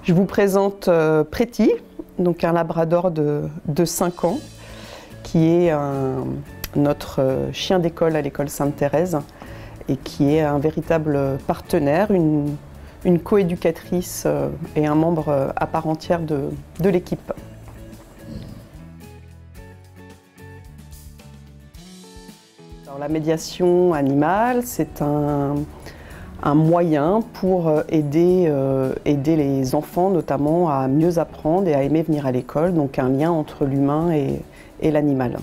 Je vous présente Pretty, donc un labrador de 5 ans, qui est notre chien d'école à l'école Sainte-Thérèse et qui est un véritable partenaire, une coéducatrice et un membre à part entière de l'équipe. La médiation animale, c'est un moyen pour aider les enfants notamment à mieux apprendre et à aimer venir à l'école, donc un lien entre l'humain et l'animal.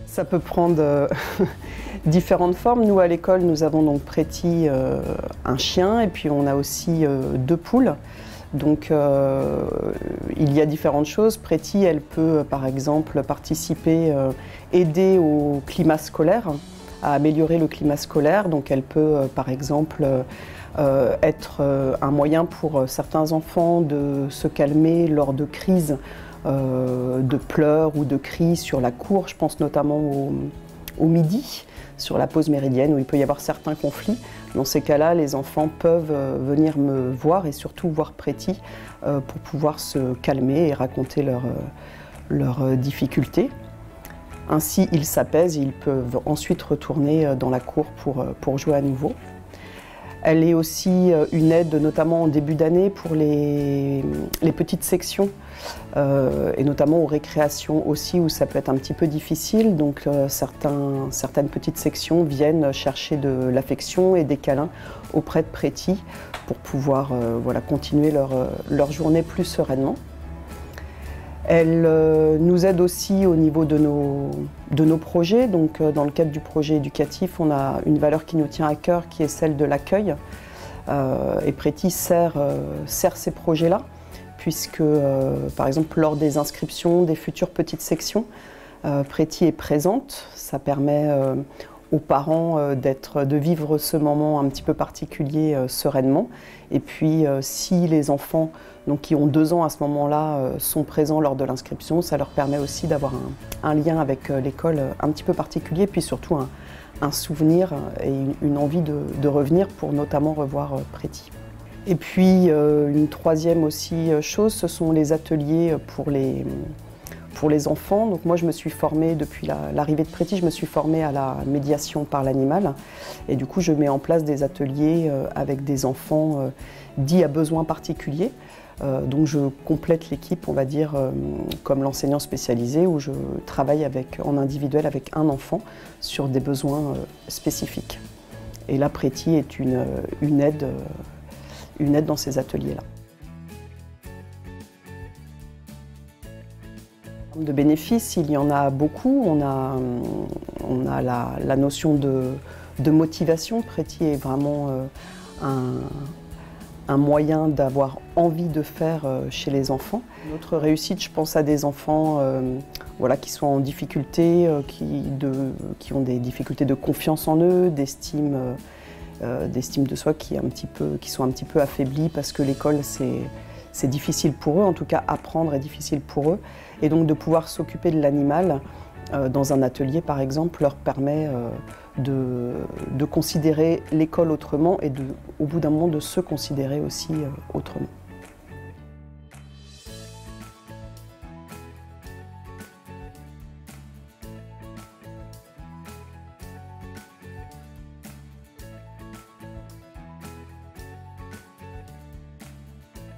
Ça peut prendre différentes formes. Nous à l'école, nous avons donc Pretty, un chien, et puis on a aussi 2 poules. Donc il y a différentes choses. Pretty, elle peut par exemple participer, aider au climat scolaire, à améliorer le climat scolaire. Donc elle peut par exemple être un moyen pour certains enfants de se calmer lors de crises, de pleurs ou de cris sur la cour. Je pense notamment au midi, sur la pause méridienne où il peut y avoir certains conflits. Dans ces cas-là, les enfants peuvent venir me voir et surtout voir Pretty pour pouvoir se calmer et raconter leurs difficultés. Ainsi, ils s'apaisent et ils peuvent ensuite retourner dans la cour pour jouer à nouveau. Elle est aussi une aide, notamment en début d'année, pour les petites sections et notamment aux récréations aussi, où ça peut être un petit peu difficile. Donc certaines petites sections viennent chercher de l'affection et des câlins auprès de Pretty pour pouvoir continuer leur journée plus sereinement. Elle nous aide aussi au niveau de nos projets. Donc, dans le cadre du projet éducatif, on a une valeur qui nous tient à cœur, qui est celle de l'accueil. Et Pretty sert ces projets-là, puisque, par exemple, lors des inscriptions des futures petites sections, Pretty est présente. Ça permet aux parents de vivre ce moment un petit peu particulier sereinement. Et puis, si les enfants qui ont 2 ans à ce moment-là sont présents lors de l'inscription, ça leur permet aussi d'avoir un lien avec l'école un petit peu particulier, puis surtout un souvenir et une envie de revenir pour notamment revoir Pretty. Et puis une troisième aussi chose, ce sont les ateliers pour les enfants. Donc moi je me suis formée, depuis l'arrivée de Pretty, je me suis formée à la médiation par l'animal. Et du coup je mets en place des ateliers avec des enfants dits à besoins particuliers. Donc je complète l'équipe, on va dire, comme l'enseignant spécialisé, où je travaille en individuel avec un enfant sur des besoins spécifiques. Et là, Pretty est une aide dans ces ateliers-là. En termes de bénéfices, il y en a beaucoup. On a la notion de motivation. Pretty est vraiment un moyen d'avoir envie de faire chez les enfants. Notre réussite, je pense à des enfants qui sont en difficulté, qui ont des difficultés de confiance en eux, d'estime de soi qui sont un petit peu affaiblis parce que l'école c'est difficile pour eux, en tout cas apprendre est difficile pour eux. Et donc de pouvoir s'occuper de l'animal dans un atelier par exemple leur permet de considérer l'école autrement et au bout d'un moment de se considérer aussi autrement.